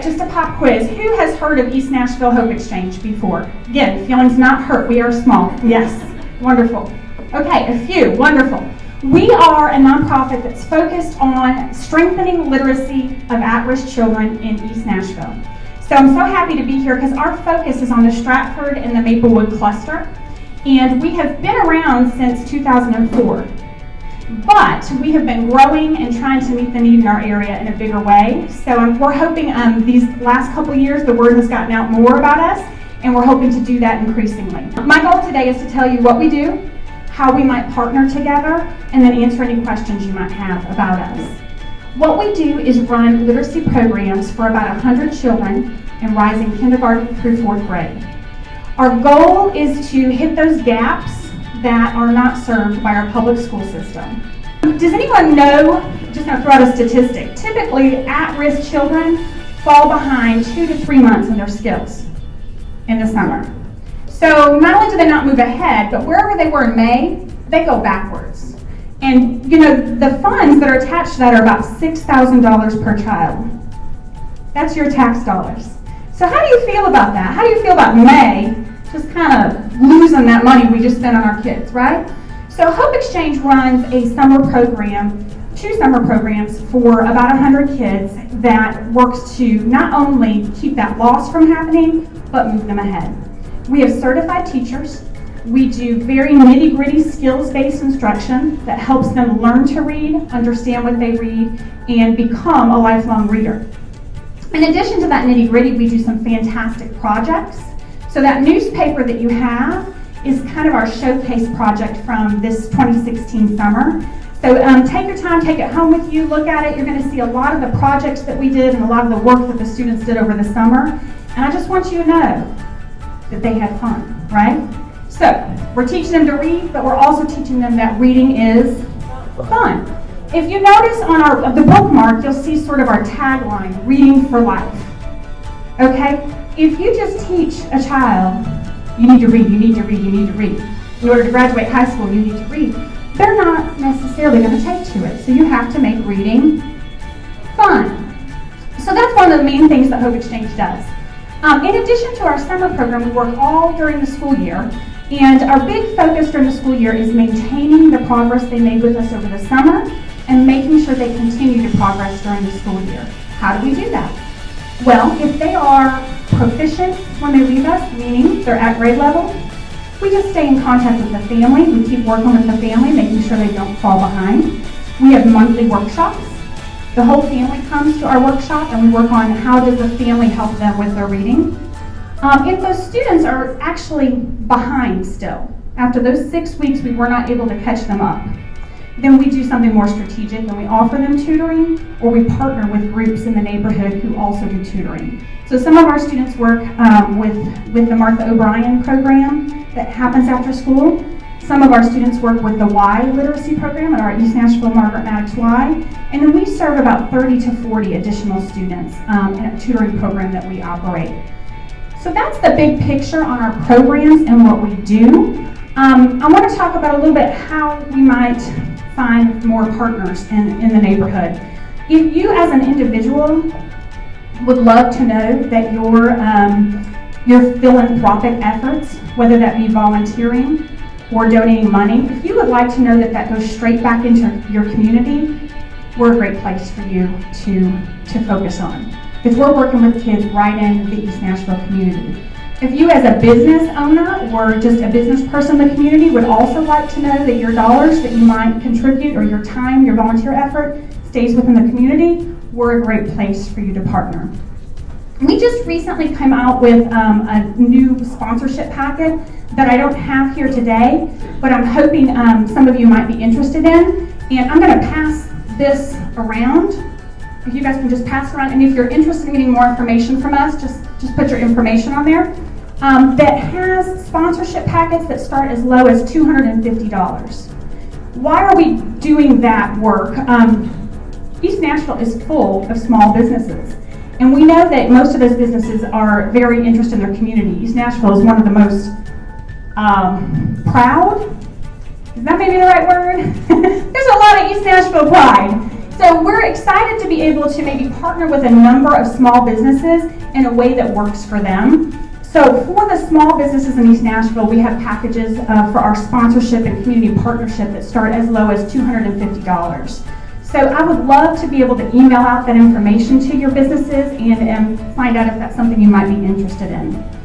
bit, just a pop quiz. Who has heard of East Nashville Hope Exchange before? Again, feelings not hurt. We are small. Yes. Wonderful. Okay, a few. Wonderful. We are a nonprofit that's focused on strengthening literacy of at-risk children in East Nashville. So I'm so happy to be here because our focus is on the Stratford and the Maplewood cluster. And we have been around since 2004. But we have been growing and trying to meet the need in our area in a bigger way. So we're hoping these last couple of years the word has gotten out more about us, and we're hoping to do that increasingly. My goal today is to tell you what we do, how we might partner together, and then answer any questions you might have about us. What we do is run literacy programs for about 100 children in rising kindergarten through 4th grade. Our goal is to hit those gaps that are not served by our public school system. Does anyone know, just going to throw out a statistic, typically at-risk children fall behind 2 to 3 months in their skills in the summer. So not only do they not move ahead, but wherever they were in May, they go backwards. And you know, the funds that are attached to that are about $6,000 per child. That's your tax dollars. So how do you feel about that? How do you feel about May just kind of losing that money we just spent on our kids, right? So Hope Exchange runs a summer program, 2 summer programs for about 100 kids that works to not only keep that loss from happening, but move them ahead. We have certified teachers. We do very nitty-gritty skills-based instruction that helps them learn to read, understand what they read, and become a lifelong reader. In addition to that nitty-gritty, we do some fantastic projects. So that newspaper that you have is kind of our showcase project from this 2016 summer. So take your time, take it home with you, look at it. You're going to see a lot of the projects that we did and a lot of the work that the students did over the summer. And I just want you to know that they had fun, right? So we're teaching them to read, but we're also teaching them that reading is fun. If you notice on the bookmark, you'll see sort of our tagline, reading for life. Okay? If you just teach a child, you need to read, you need to read, you need to read. In order to graduate high school, you need to read. They're not necessarily going to take to it. So you have to make reading fun. So that's one of the main things that Hope Exchange does. In addition to our summer program, we work all during the school year. And our big focus during the school year is maintaining the progress they made with us over the summer and making sure they continue to progress during the school year. How do we do that? Well, if they are proficient when they leave us, meaning they're at grade level, we just stay in contact with the family. We keep working with the family, making sure they don't fall behind. We have monthly workshops. The whole family comes to our workshop and we work on how does the family help them with their reading. If those students are actually behind still, after those 6 weeks we were not able to catch them up, then we do something more strategic and we offer them tutoring, or we partner with groups in the neighborhood who also do tutoring. So some of our students work with the Martha O'Brien program that happens after school. Some of our students work with the Y literacy program at our East Nashville Margaret Maddox Y. And then we serve about 30 to 40 additional students in a tutoring program that we operate. So that's the big picture on our programs and what we do. I want to talk about a little bit how we might find more partners in the neighborhood. If you as an individual would love to know that your philanthropic efforts, whether that be volunteering or donating money, if you would like to know that that goes straight back into your community, we're a great place for you to focus on. Because we're working with kids right in the East Nashville community. If you as a business owner or just a business person in the community would also like to know that your dollars that you might contribute or your time, your volunteer effort stays within the community, we're a great place for you to partner. We just recently came out with a new sponsorship packet that I don't have here today, but I'm hoping some of you might be interested in. And I'm going to pass this around. If you guys can just pass it around, and if you're interested in getting more information from us, just put your information on there. That has sponsorship packets that start as low as $250. Why are we doing that work? East Nashville is full of small businesses, and we know that most of those businesses are very interested in their community. East Nashville is one of the most proud, is that maybe the right word? There's a lot of East Nashville pride. So we're excited to be able to maybe partner with a number of small businesses in a way that works for them. So for the small businesses in East Nashville, we have packages for our sponsorship and community partnership that start as low as $250. So I would love to be able to email out that information to your businesses and find out if that's something you might be interested in.